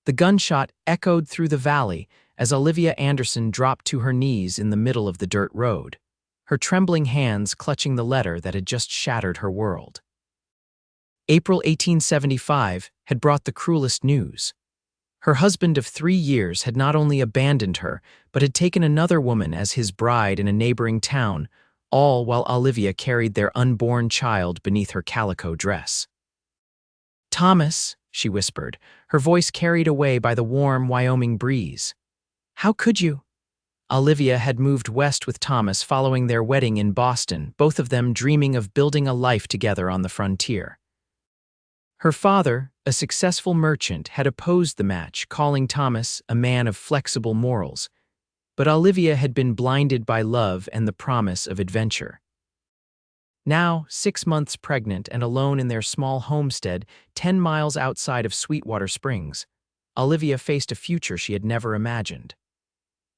The gunshot echoed through the valley as Olivia Anderson dropped to her knees in the middle of the dirt road, her trembling hands clutching the letter that had just shattered her world. April 1875 had brought the cruelest news. Her husband of 3 years had not only abandoned her, but had taken another woman as his bride in a neighboring town, all while Olivia carried their unborn child beneath her calico dress. "Thomas," she whispered, her voice carried away by the warm Wyoming breeze. "How could you?" Olivia had moved west with Thomas following their wedding in Boston, both of them dreaming of building a life together on the frontier. Her father, a successful merchant, had opposed the match, calling Thomas a man of flexible morals, but Olivia had been blinded by love and the promise of adventure. Now, 6 months pregnant and alone in their small homestead 10 miles outside of Sweetwater Springs, Olivia faced a future she had never imagined.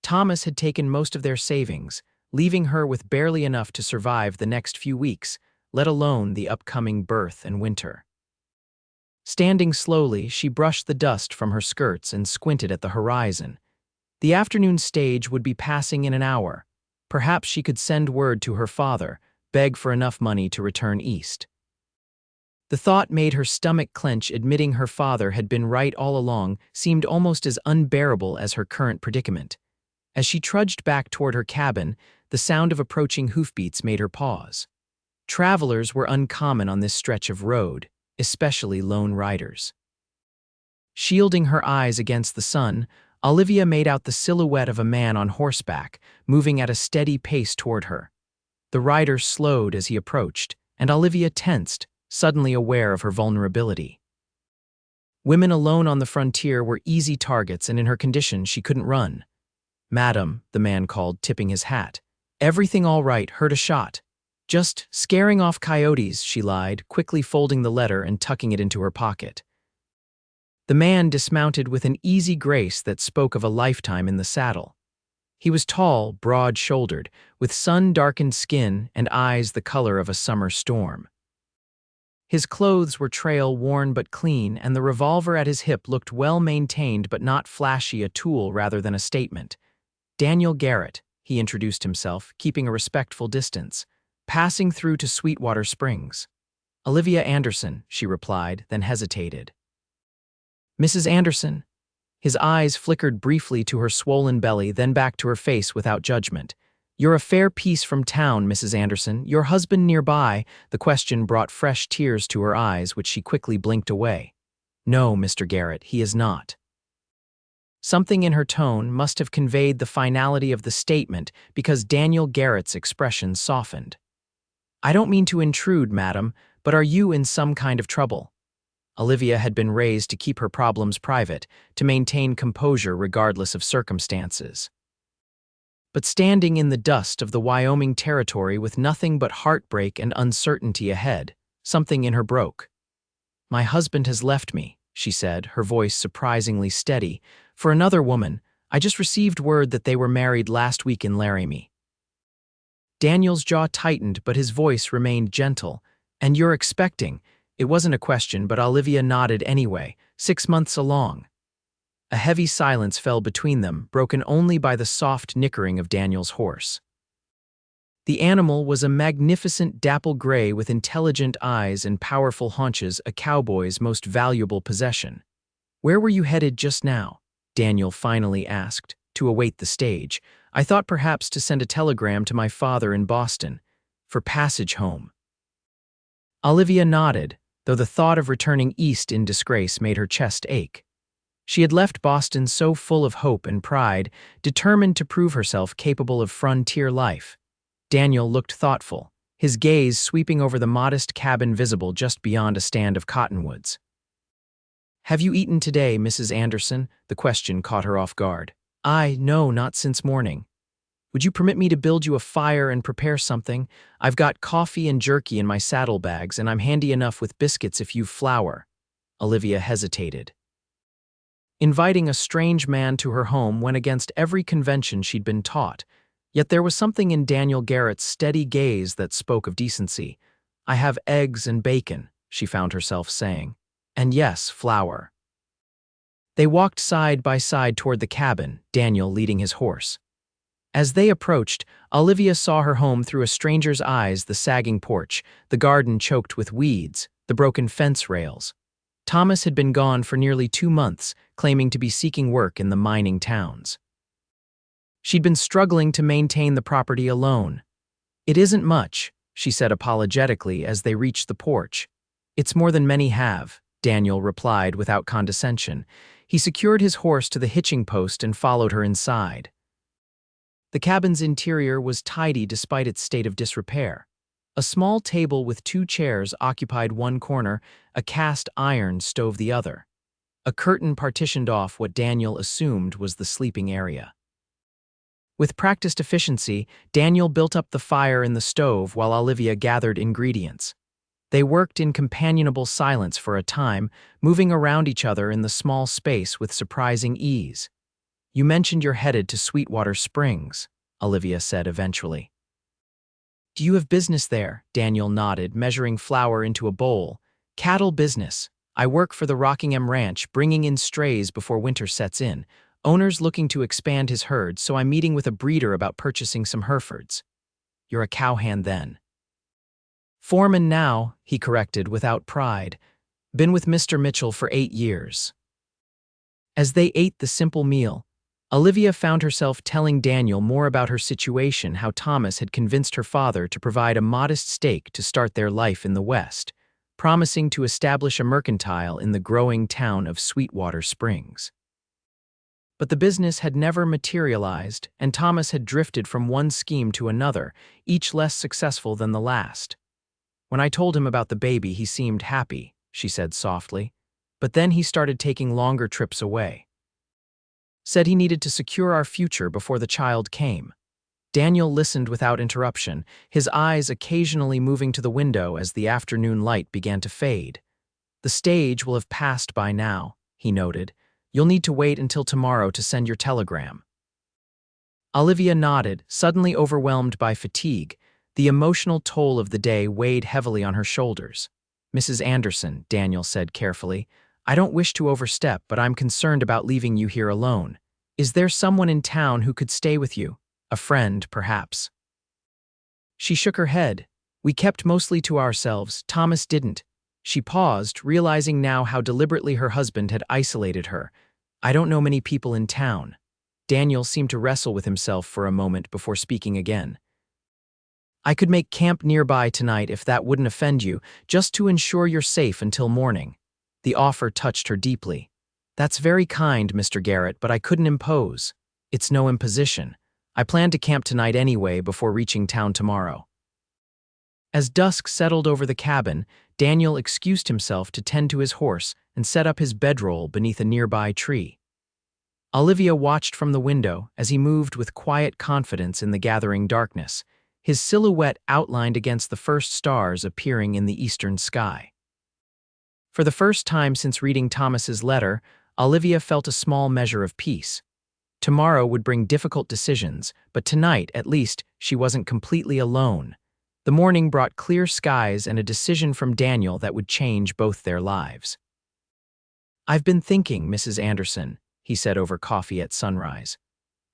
Thomas had taken most of their savings, leaving her with barely enough to survive the next few weeks, let alone the upcoming birth and winter. Standing slowly, she brushed the dust from her skirts and squinted at the horizon. The afternoon stage would be passing in an hour. Perhaps she could send word to her father, beg for enough money to return east. The thought made her stomach clench. Admitting her father had been right all along seemed almost as unbearable as her current predicament. As she trudged back toward her cabin, the sound of approaching hoofbeats made her pause. Travelers were uncommon on this stretch of road, especially lone riders. Shielding her eyes against the sun, Olivia made out the silhouette of a man on horseback, moving at a steady pace toward her. The rider slowed as he approached, and Olivia tensed, suddenly aware of her vulnerability. Women alone on the frontier were easy targets, and in her condition she couldn't run. "Madam," the man called, tipping his hat. "Everything all right, heard a shot." "Just scaring off coyotes," she lied, quickly folding the letter and tucking it into her pocket. The man dismounted with an easy grace that spoke of a lifetime in the saddle. He was tall, broad-shouldered, with sun-darkened skin and eyes the color of a summer storm. His clothes were trail-worn but clean, and the revolver at his hip looked well-maintained but not flashy, a tool rather than a statement. "Daniel Garrett," he introduced himself, keeping a respectful distance. "Passing through to Sweetwater Springs." "Olivia Anderson," she replied, then hesitated. "Mrs. Anderson?" His eyes flickered briefly to her swollen belly, then back to her face without judgment. "You're a fair piece from town, Mrs. Anderson. Your husband nearby?" The question brought fresh tears to her eyes, which she quickly blinked away. "No, Mr. Garrett, he is not." Something in her tone must have conveyed the finality of the statement, because Daniel Garrett's expression softened. "I don't mean to intrude, madam, but are you in some kind of trouble?" Olivia had been raised to keep her problems private, to maintain composure regardless of circumstances. But standing in the dust of the Wyoming territory with nothing but heartbreak and uncertainty ahead, something in her broke. "My husband has left me," she said, her voice surprisingly steady. "For another woman. I just received word that they were married last week in Laramie." Daniel's jaw tightened, but his voice remained gentle. "And you're expecting?" It wasn't a question, but Olivia nodded anyway. 6 months along. A heavy silence fell between them, broken only by the soft nickering of Daniel's horse. The animal was a magnificent dapple gray with intelligent eyes and powerful haunches, a cowboy's most valuable possession. "Where were you headed just now?" Daniel finally asked, to await the stage. "I thought perhaps to send a telegram to my father in Boston, for passage home." Olivia nodded, though the thought of returning east in disgrace made her chest ache. She had left Boston so full of hope and pride, determined to prove herself capable of frontier life. Daniel looked thoughtful, his gaze sweeping over the modest cabin visible just beyond a stand of cottonwoods. "Have you eaten today, Mrs. Anderson?" The question caught her off guard. No, not since morning." "Would you permit me to build you a fire and prepare something? I've got coffee and jerky in my saddlebags, and I'm handy enough with biscuits if you've flour." Olivia hesitated. Inviting a strange man to her home went against every convention she'd been taught, yet there was something in Daniel Garrett's steady gaze that spoke of decency. "I have eggs and bacon," she found herself saying. "And yes, flour." They walked side by side toward the cabin, Daniel leading his horse. As they approached, Olivia saw her home through a stranger's eyes: the sagging porch, the garden choked with weeds, the broken fence rails. Thomas had been gone for nearly 2 months, claiming to be seeking work in the mining towns. She'd been struggling to maintain the property alone. "It isn't much," she said apologetically as they reached the porch. "It's more than many have," Daniel replied without condescension. He secured his horse to the hitching post and followed her inside. The cabin's interior was tidy despite its state of disrepair. A small table with 2 chairs occupied one corner, a cast iron stove the other. A curtain partitioned off what Daniel assumed was the sleeping area. With practiced efficiency, Daniel built up the fire in the stove while Olivia gathered ingredients. They worked in companionable silence for a time, moving around each other in the small space with surprising ease. "You mentioned you're headed to Sweetwater Springs," Olivia said eventually. "Do you have business there?" Daniel nodded, measuring flour into a bowl. "Cattle business. I work for the Rockingham Ranch, bringing in strays before winter sets in. Owner's looking to expand his herd, so I'm meeting with a breeder about purchasing some Herefords." "You're a cowhand then?" "Foreman now," he corrected without pride. "Been with Mr. Mitchell for 8 years. As they ate the simple meal, Olivia found herself telling Daniel more about her situation: how Thomas had convinced her father to provide a modest stake to start their life in the West, promising to establish a mercantile in the growing town of Sweetwater Springs. But the business had never materialized, and Thomas had drifted from one scheme to another, each less successful than the last. "When I told him about the baby, he seemed happy," she said softly. "But then he started taking longer trips away. Said he needed to secure our future before the child came." Daniel listened without interruption, his eyes occasionally moving to the window as the afternoon light began to fade. "The stage will have passed by now," he noted. "You'll need to wait until tomorrow to send your telegram." Olivia nodded, suddenly overwhelmed by fatigue. The emotional toll of the day weighed heavily on her shoulders. "Mrs. Anderson," Daniel said carefully, "I don't wish to overstep, but I'm concerned about leaving you here alone. Is there someone in town who could stay with you? A friend, perhaps?" She shook her head. "We kept mostly to ourselves. Thomas didn't." She paused, realizing now how deliberately her husband had isolated her. "I don't know many people in town." Daniel seemed to wrestle with himself for a moment before speaking again. "I could make camp nearby tonight if that wouldn't offend you, just to ensure you're safe until morning." The offer touched her deeply. "That's very kind, Mr. Garrett, but I couldn't impose." "It's no imposition. I plan to camp tonight anyway before reaching town tomorrow." As dusk settled over the cabin, Daniel excused himself to tend to his horse and set up his bedroll beneath a nearby tree. Olivia watched from the window as he moved with quiet confidence in the gathering darkness, his silhouette outlined against the first stars appearing in the eastern sky. For the first time since reading Thomas's letter, Olivia felt a small measure of peace. Tomorrow would bring difficult decisions, but tonight, at least, she wasn't completely alone. The morning brought clear skies and a decision from Daniel that would change both their lives. "I've been thinking, Mrs. Anderson," he said over coffee at sunrise.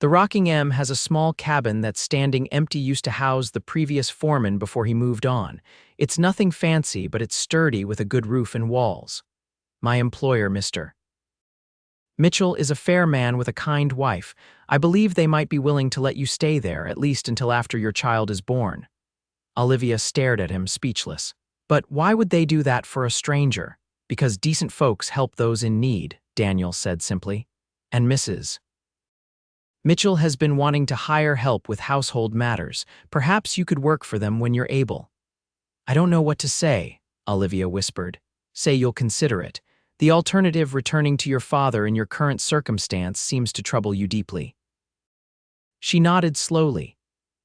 "The Rockingham has a small cabin that's standing empty, used to house the previous foreman before he moved on. It's nothing fancy, but it's sturdy with a good roof and walls. My employer, Mr. Mitchell, is a fair man with a kind wife. I believe they might be willing to let you stay there, at least until after your child is born." Olivia stared at him, speechless. "But why would they do that for a stranger?" "Because decent folks help those in need," Daniel said simply. "And Mrs. Mitchell has been wanting to hire help with household matters. Perhaps you could work for them when you're able." "I don't know what to say," Olivia whispered. "Say you'll consider it. The alternative, returning to your father in your current circumstance, seems to trouble you deeply." She nodded slowly.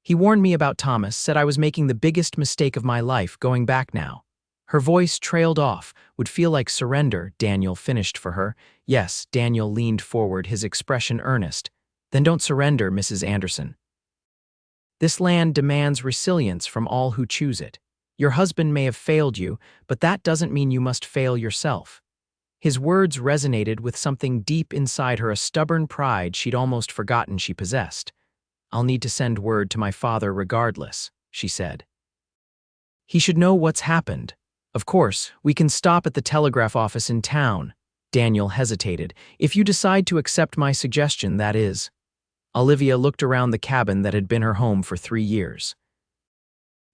"He warned me about Thomas, said I was making the biggest mistake of my life going back now." Her voice trailed off, "Would feel like surrender," Daniel finished for her. "Yes," Daniel leaned forward, his expression earnest. "Then don't surrender, Mrs. Anderson. This land demands resilience from all who choose it. Your husband may have failed you, but that doesn't mean you must fail yourself. His words resonated with something deep inside her, a stubborn pride she'd almost forgotten she possessed. "I'll need to send word to my father regardless," she said. "He should know what's happened. Of course, we can stop at the telegraph office in town." Daniel hesitated. "If you decide to accept my suggestion, that is." Olivia looked around the cabin that had been her home for 3 years.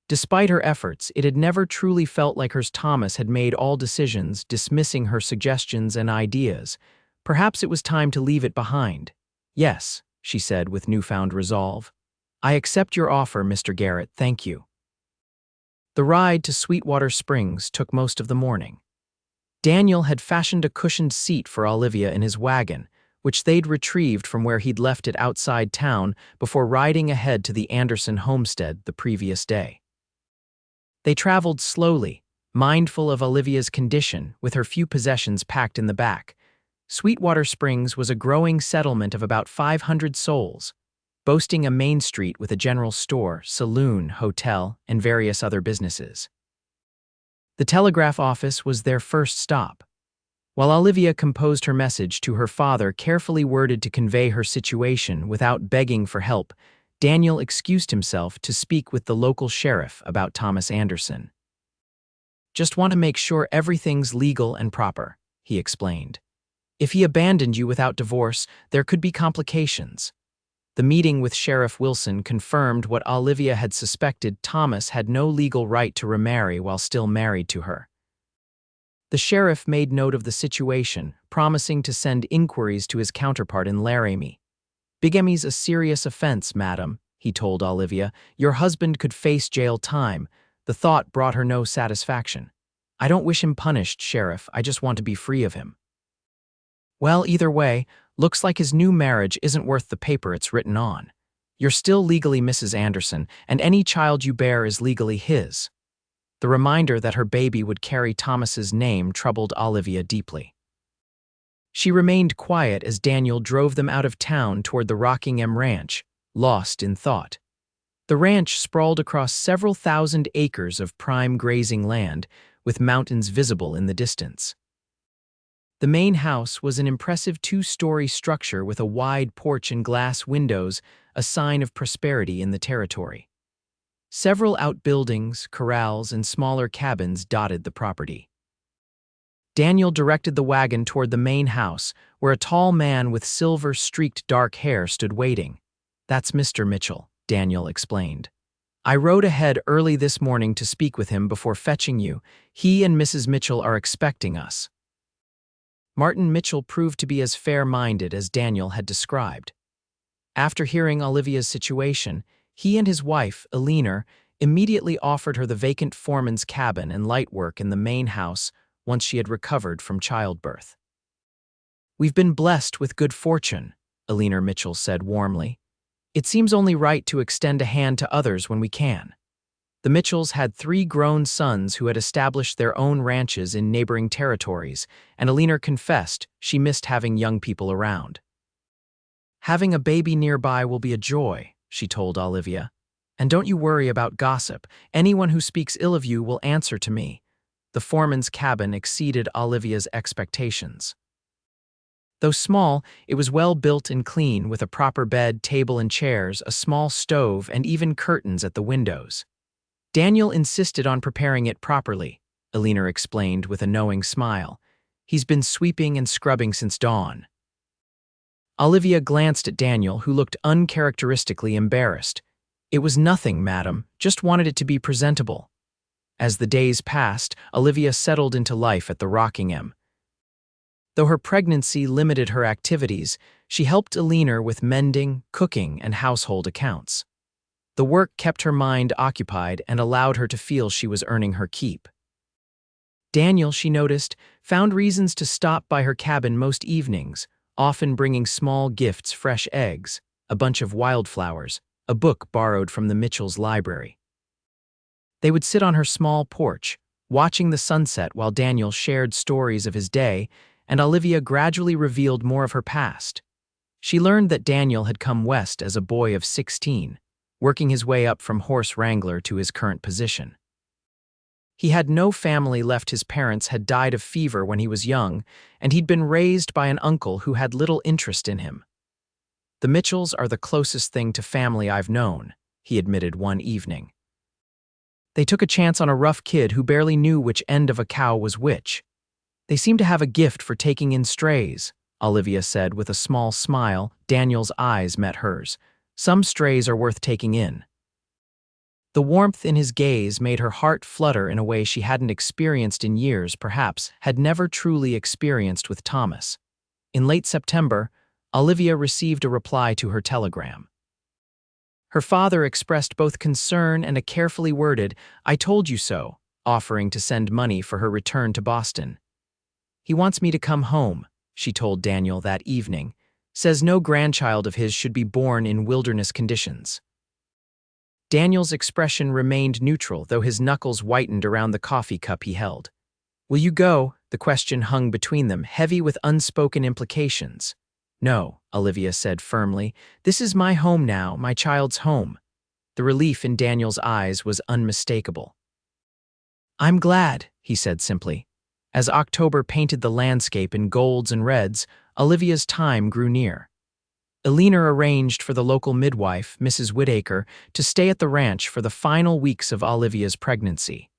Despite her efforts, it had never truly felt like Thomas had made all decisions, dismissing her suggestions and ideas. Perhaps it was time to leave it behind. "Yes," she said with newfound resolve. "I accept your offer, Mr. Garrett, thank you." The ride to Sweetwater Springs took most of the morning. Daniel had fashioned a cushioned seat for Olivia in his wagon, which they'd retrieved from where he'd left it outside town before riding ahead to the Anderson homestead the previous day. They traveled slowly, mindful of Olivia's condition, with her few possessions packed in the back. Sweetwater Springs was a growing settlement of about 500 souls, boasting a main street with a general store, saloon, hotel, and various other businesses. The telegraph office was their first stop. While Olivia composed her message to her father, carefully worded to convey her situation without begging for help, Daniel excused himself to speak with the local sheriff about Thomas Anderson. "Just want to make sure everything's legal and proper," he explained. "If he abandoned you without divorce, there could be complications." The meeting with Sheriff Wilson confirmed what Olivia had suspected: Thomas had no legal right to remarry while still married to her. The sheriff made note of the situation, promising to send inquiries to his counterpart in Laramie. "Bigamy's a serious offense, madam," he told Olivia. "Your husband could face jail time." The thought brought her no satisfaction. "I don't wish him punished, Sheriff. I just want to be free of him." "Well, either way, looks like his new marriage isn't worth the paper it's written on. You're still legally Mrs. Anderson, and any child you bear is legally his." The reminder that her baby would carry Thomas's name troubled Olivia deeply. She remained quiet as Daniel drove them out of town toward the Rockingham Ranch, lost in thought. The ranch sprawled across several thousand acres of prime grazing land, with mountains visible in the distance. The main house was an impressive 2-story structure with a wide porch and glass windows, a sign of prosperity in the territory. Several outbuildings, corrals, and smaller cabins dotted the property. Daniel directed the wagon toward the main house, where a tall man with silver-streaked dark hair stood waiting. "That's Mr. Mitchell," Daniel explained. "I rode ahead early this morning to speak with him before fetching you. He and Mrs. Mitchell are expecting us." Martin Mitchell proved to be as fair-minded as Daniel had described. After hearing Olivia's situation, he and his wife, Eleanor, immediately offered her the vacant foreman's cabin and light work in the main house once she had recovered from childbirth. "We've been blessed with good fortune," Eleanor Mitchell said warmly. "It seems only right to extend a hand to others when we can." The Mitchells had 3 grown sons who had established their own ranches in neighboring territories, and Eleanor confessed she missed having young people around. "Having a baby nearby will be a joy," she told Olivia. "And don't you worry about gossip. Anyone who speaks ill of you will answer to me." The foreman's cabin exceeded Olivia's expectations. Though small, it was well built and clean, with a proper bed, table and chairs, a small stove, and even curtains at the windows. "Daniel insisted on preparing it properly," Eleanor explained with a knowing smile. "He's been sweeping and scrubbing since dawn." Olivia glanced at Daniel, who looked uncharacteristically embarrassed. "It was nothing, madam, just wanted it to be presentable." As the days passed, Olivia settled into life at the Rockingham. Though her pregnancy limited her activities, she helped Eleanor with mending, cooking, and household accounts. The work kept her mind occupied and allowed her to feel she was earning her keep. Daniel, she noticed, found reasons to stop by her cabin most evenings, often bringing small gifts: fresh eggs, a bunch of wildflowers, a book borrowed from the Mitchells' library. They would sit on her small porch, watching the sunset while Daniel shared stories of his day, and Olivia gradually revealed more of her past. She learned that Daniel had come west as a boy of 16, working his way up from horse wrangler to his current position. He had no family left. His parents had died of fever when he was young, and he'd been raised by an uncle who had little interest in him. "The Mitchells are the closest thing to family I've known," he admitted one evening. "They took a chance on a rough kid who barely knew which end of a cow was which. They seem to have a gift for taking in strays," Olivia said with a small smile. Daniel's eyes met hers. "Some strays are worth taking in." The warmth in his gaze made her heart flutter in a way she hadn't experienced in years, perhaps had never truly experienced with Thomas. In late September, Olivia received a reply to her telegram. Her father expressed both concern and a carefully worded, "I told you so," offering to send money for her return to Boston. "He wants me to come home," she told Daniel that evening. "Says no grandchild of his should be born in wilderness conditions." Daniel's expression remained neutral, though his knuckles whitened around the coffee cup he held. "Will you go?" The question hung between them, heavy with unspoken implications. "No," Olivia said firmly. "This is my home now, my child's home." The relief in Daniel's eyes was unmistakable. "I'm glad," he said simply. As October painted the landscape in golds and reds, Olivia's time grew near. Eleanor arranged for the local midwife, Mrs. Whittaker, to stay at the ranch for the final weeks of Olivia's pregnancy.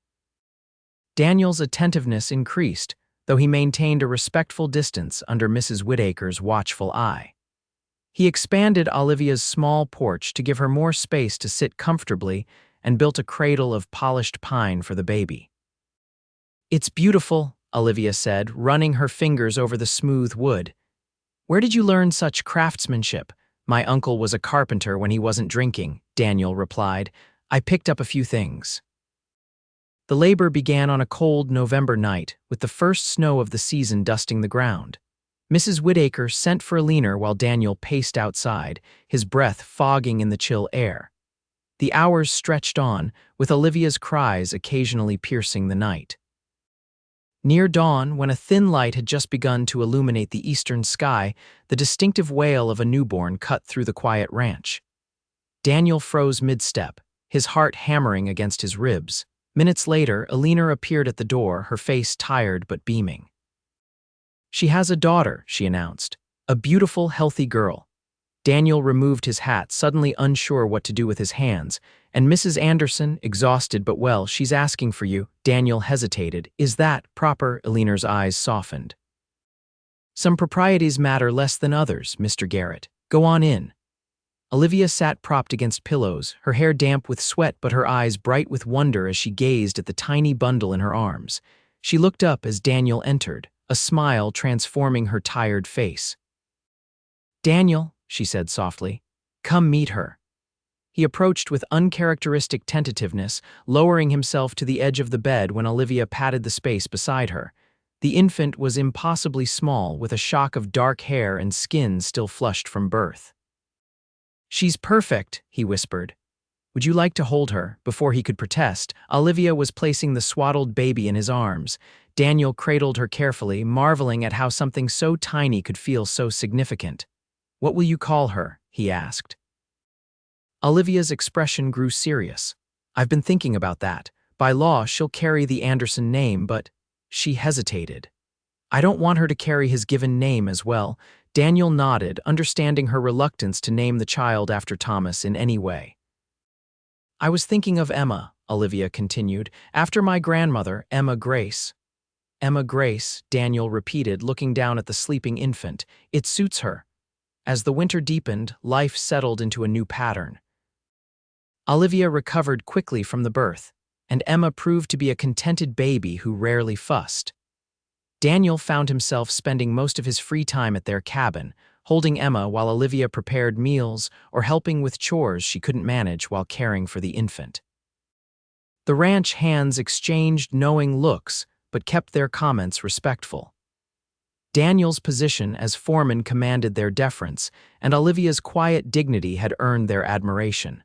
Daniel's attentiveness increased, though he maintained a respectful distance under Mrs. Whittaker's watchful eye. He expanded Olivia's small porch to give her more space to sit comfortably and built a cradle of polished pine for the baby. "It's beautiful," Olivia said, running her fingers over the smooth wood. "Where did you learn such craftsmanship?" "My uncle was a carpenter when he wasn't drinking," Daniel replied. "I picked up a few things." The labor began on a cold November night, with the first snow of the season dusting the ground. Mrs. Whittaker sent for Eleanor while Daniel paced outside, his breath fogging in the chill air. The hours stretched on, with Olivia's cries occasionally piercing the night. Near dawn, when a thin light had just begun to illuminate the eastern sky, the distinctive wail of a newborn cut through the quiet ranch. Daniel froze mid-step, his heart hammering against his ribs. Minutes later, Eleanor appeared at the door, her face tired but beaming. "She has a daughter," she announced. "A beautiful, healthy girl." Daniel removed his hat, suddenly unsure what to do with his hands. "And Mrs. Anderson, exhausted but well, she's asking for you." Daniel hesitated. "Is that proper?" Eleanor's eyes softened. "Some proprieties matter less than others, Mr. Garrett. Go on in." Olivia sat propped against pillows, her hair damp with sweat but her eyes bright with wonder as she gazed at the tiny bundle in her arms. She looked up as Daniel entered, a smile transforming her tired face. "Daniel," she said softly, "come meet her." He approached with uncharacteristic tentativeness, lowering himself to the edge of the bed when Olivia patted the space beside her. The infant was impossibly small, with a shock of dark hair and skin still flushed from birth. "She's perfect," he whispered. "Would you like to hold her?" Before he could protest, Olivia was placing the swaddled baby in his arms. Daniel cradled her carefully, marveling at how something so tiny could feel so significant. "What will you call her?" he asked. Olivia's expression grew serious. "I've been thinking about that. By law, she'll carry the Anderson name, but—" She hesitated. "I don't want her to carry his given name as well." Daniel nodded, understanding her reluctance to name the child after Thomas in any way. "I was thinking of Emma," Olivia continued, "after my grandmother, Emma Grace." "Emma Grace," Daniel repeated, looking down at the sleeping infant. "It suits her." As the winter deepened, life settled into a new pattern. Olivia recovered quickly from the birth, and Emma proved to be a contented baby who rarely fussed. Daniel found himself spending most of his free time at their cabin, holding Emma while Olivia prepared meals or helping with chores she couldn't manage while caring for the infant. The ranch hands exchanged knowing looks, but kept their comments respectful. Daniel's position as foreman commanded their deference, and Olivia's quiet dignity had earned their admiration.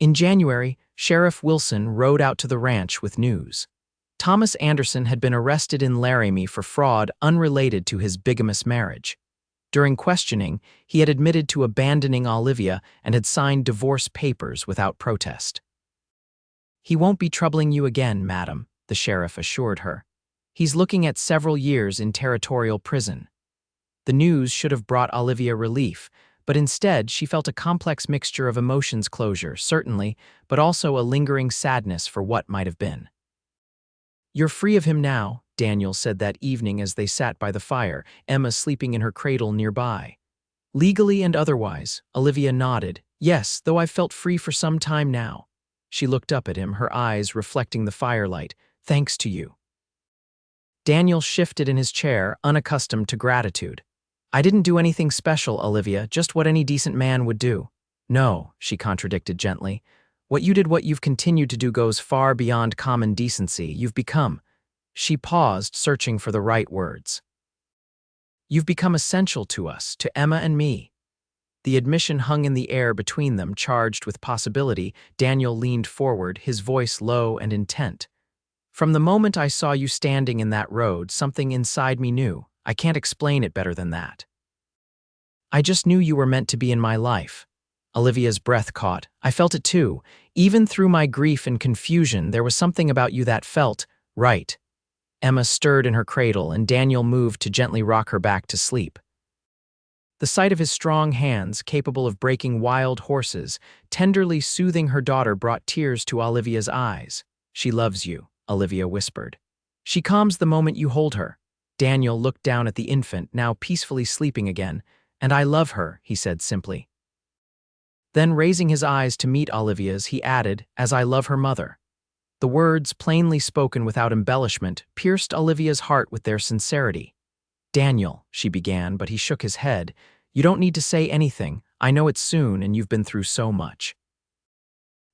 In January, Sheriff Wilson rode out to the ranch with news. Thomas Anderson had been arrested in Laramie for fraud unrelated to his bigamous marriage. During questioning, he had admitted to abandoning Olivia and had signed divorce papers without protest. "He won't be troubling you again, madam," the sheriff assured her. "He's looking at several years in territorial prison." The news should have brought Olivia relief, but instead she felt a complex mixture of emotions: closure, certainly, but also a lingering sadness for what might have been. "You're free of him now," Daniel said that evening as they sat by the fire, Emma sleeping in her cradle nearby. "Legally and otherwise," Olivia nodded. "Yes, though I've felt free for some time now." She looked up at him, her eyes reflecting the firelight. "Thanks to you." Daniel shifted in his chair, unaccustomed to gratitude. "I didn't do anything special, Olivia, just what any decent man would do." "No," she contradicted gently. "What you did, what you've continued to do, goes far beyond common decency. You've become—" She paused, searching for the right words. "You've become essential to us, to Emma and me." The admission hung in the air between them, charged with possibility. Daniel leaned forward, his voice low and intent. "From the moment I saw you standing in that road, something inside me knew. I can't explain it better than that. I just knew you were meant to be in my life." Olivia's breath caught. "I felt it too. Even through my grief and confusion, there was something about you that felt right." Emma stirred in her cradle, and Daniel moved to gently rock her back to sleep. The sight of his strong hands, capable of breaking wild horses, tenderly soothing her daughter, brought tears to Olivia's eyes. "She loves you," Olivia whispered. "She calms the moment you hold her." Daniel looked down at the infant, now peacefully sleeping again. "And I love her," he said simply. Then, raising his eyes to meet Olivia's, he added, "As I love her mother." The words, plainly spoken without embellishment, pierced Olivia's heart with their sincerity. "Daniel," she began, but he shook his head. "You don't need to say anything. I know it's soon, and you've been through so much.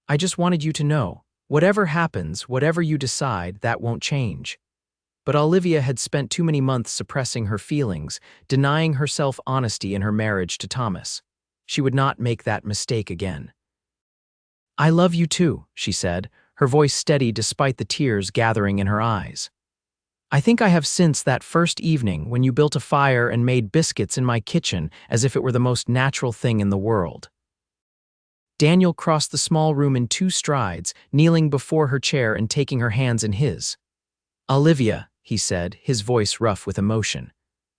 I just wanted you to know, whatever happens, whatever you decide, that won't change." But Olivia had spent too many months suppressing her feelings, denying herself honesty in her marriage to Thomas. She would not make that mistake again. "I love you too," she said, her voice steady despite the tears gathering in her eyes. "I think I have since that first evening when you built a fire and made biscuits in my kitchen as if it were the most natural thing in the world." Daniel crossed the small room in 2 strides, kneeling before her chair and taking her hands in his. "Olivia," he said, his voice rough with emotion,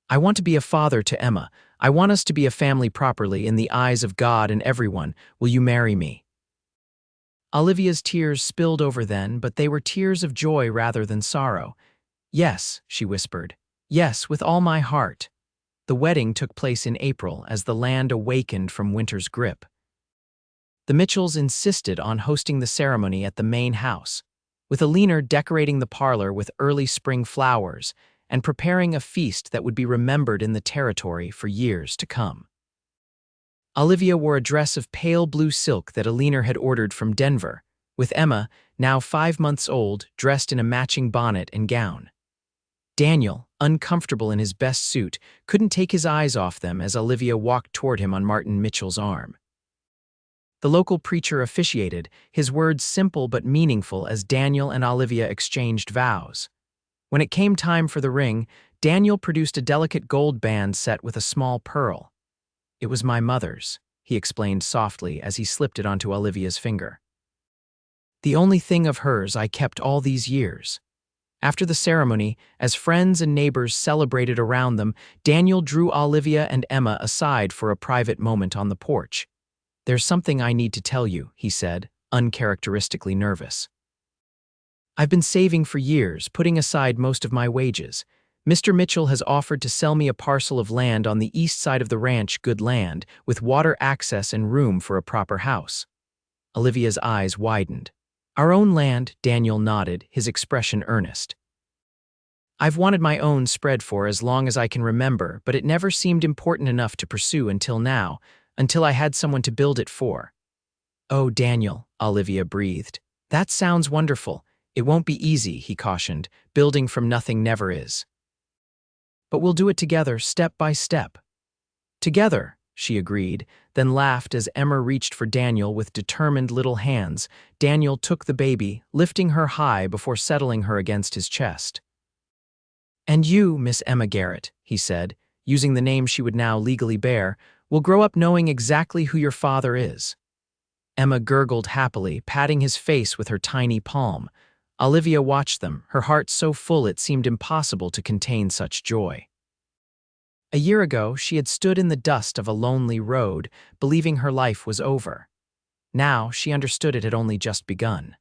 "I want to be a father to Emma. I want us to be a family properly in the eyes of God and everyone. Will you marry me?" Olivia's tears spilled over then, but they were tears of joy rather than sorrow. "Yes," she whispered. "Yes, with all my heart." The wedding took place in April as the land awakened from winter's grip. The Mitchells insisted on hosting the ceremony at the main house, with Alina decorating the parlor with early spring flowers and preparing a feast that would be remembered in the territory for years to come. Olivia wore a dress of pale blue silk that Alina had ordered from Denver, with Emma, now 5 months old, dressed in a matching bonnet and gown. Daniel, uncomfortable in his best suit, couldn't take his eyes off them as Olivia walked toward him on Martin Mitchell's arm. The local preacher officiated, his words simple but meaningful as Daniel and Olivia exchanged vows. When it came time for the ring, Daniel produced a delicate gold band set with a small pearl. "It was my mother's," he explained softly as he slipped it onto Olivia's finger. "The only thing of hers I kept all these years." After the ceremony, as friends and neighbors celebrated around them, Daniel drew Olivia and Emma aside for a private moment on the porch. "There's something I need to tell you," he said, uncharacteristically nervous. "I've been saving for years, putting aside most of my wages. Mr. Mitchell has offered to sell me a parcel of land on the east side of the ranch, good land, with water access and room for a proper house." Olivia's eyes widened. "Our own land," Daniel nodded, his expression earnest. "I've wanted my own spread for as long as I can remember, but it never seemed important enough to pursue until now, until I had someone to build it for." "Oh, Daniel," Olivia breathed. "That sounds wonderful. It won't be easy," he cautioned. "Building from nothing never is. But we'll do it together, step by step." "Together," she agreed, then laughed as Emma reached for Daniel with determined little hands. Daniel took the baby, lifting her high before settling her against his chest. "And you, Miss Emma Garrett," he said, using the name she would now legally bear, "will grow up knowing exactly who your father is." Emma gurgled happily, patting his face with her tiny palm. Olivia watched them, her heart so full it seemed impossible to contain such joy. A year ago, she had stood in the dust of a lonely road, believing her life was over. Now, she understood it had only just begun.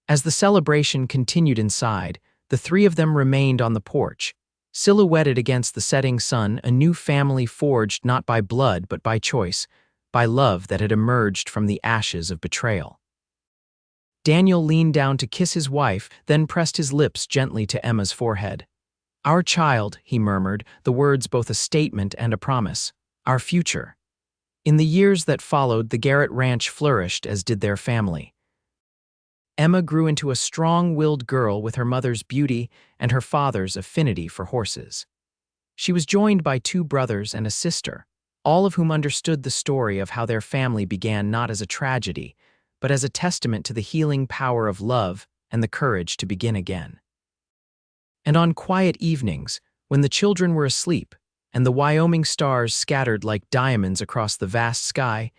As the celebration continued inside, the three of them remained on the porch. Silhouetted against the setting sun, a new family forged not by blood but by choice, by love that had emerged from the ashes of betrayal. Daniel leaned down to kiss his wife, then pressed his lips gently to Emma's forehead. "Our child," he murmured, the words both a statement and a promise. "Our future." In the years that followed, the Garrett ranch flourished, as did their family. Emma grew into a strong-willed girl with her mother's beauty and her father's affinity for horses. She was joined by two brothers and a sister, all of whom understood the story of how their family began not as a tragedy, but as a testament to the healing power of love and the courage to begin again. And on quiet evenings, when the children were asleep and the Wyoming stars scattered like diamonds across the vast sky,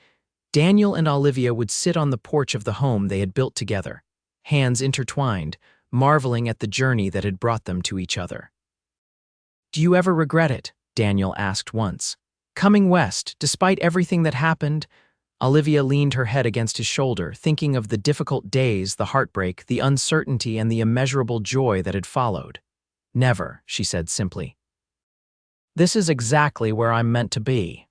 Daniel and Olivia would sit on the porch of the home they had built together, hands intertwined, marveling at the journey that had brought them to each other. "Do you ever regret it?" Daniel asked once. "Coming west, despite everything that happened?" Olivia leaned her head against his shoulder, thinking of the difficult days, the heartbreak, the uncertainty, and the immeasurable joy that had followed. "Never," she said simply. "This is exactly where I'm meant to be."